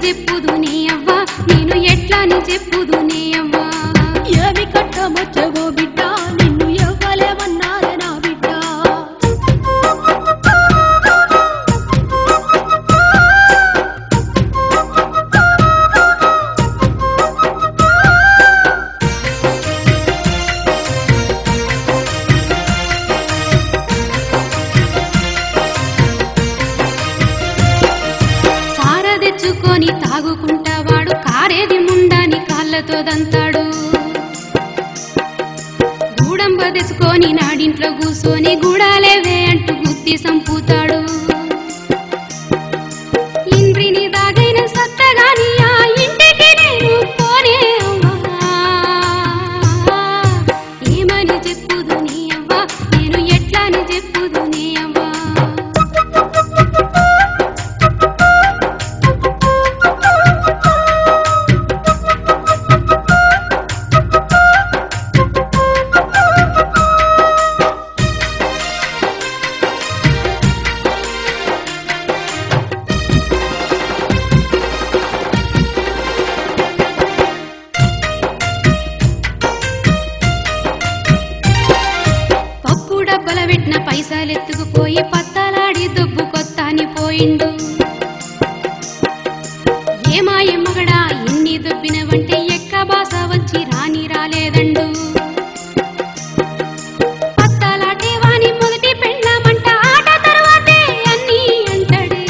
చెప్పుదునే అవ్వా నేను ఎట్లాని చెప్పుదునే అవ్వా ఏమి కట్టమొచ్చవో బిడ్డ నిన్ను ఎవ్వలేమన్నారే నా బిడ్డ తెచ్చుకొని తాగుకుంటా వాడు కారేది ముండాని కాళ్ళతో దంతాడు గూడంబ తెచ్చుకొని నాడింట్లో కూసోని గూడాలేవే అంటూ గుత్తి సంపుతాడు ఇంద్రిని దాగైన సత్తగాని ఆ ఇంటికి నేను పోనే అవ్వా ఏమని చెప్పుదునే అవ్వా నేను ఎట్లాని చెప్పుదునే అవ్వా పెట్టిన పైసలెత్తుకుపోయి పత్తలాడి దొబ్బు కొత్త అని పోయిండు ఏమాయ మగడా ఎన్ని దొబ్బినవంటే ఎక్క బాస వచ్చి రాని రాలేదండు పత్తలాటే వాని మొదటి పెళ్ళమంట ఆట తర్వాతే అన్ని అంటడే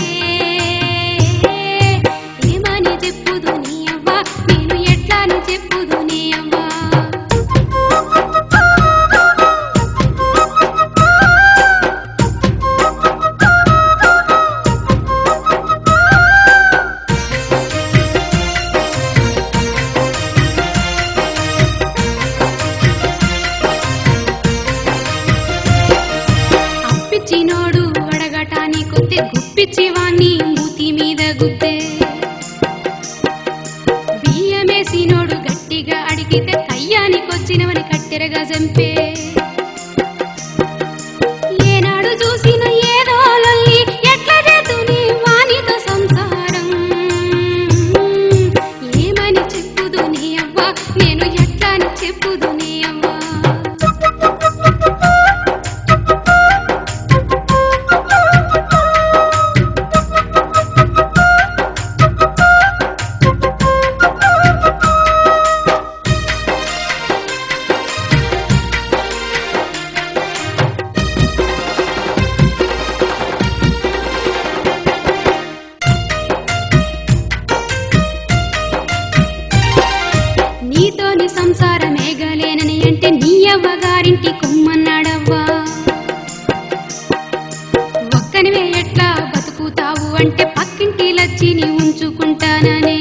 ఏమని చెప్పుదునే అవ్వా నేను ఎట్లాని చెప్పుదునే అవ్వా చినోడు అడగటాని కొద్ది గుప్పిచ్చి వాణ్ణి మూతి మీద గుద్దే బియ్యమేసినోడు గట్టిగా అడిగితే కయ్యానికొచ్చినవని కట్టెరగా చంపే ఏనాడు చూసిన ఏదో లొల్లి ఎట్లా చేతుని వానితో సంసారం ఏమని చెప్పుదునే అవ్వా నేను ఎట్లాని చెప్పుదునే అవ్వా నీతోని సంసారమేగలేనని అంటే నీ అవ్వగారింటి కొమ్మన్నాడవ్వా ఒక్కనివే ఎట్లా బతుకుతావు అంటే పక్కింటి లచ్చిని ఉంచుకుంటాననే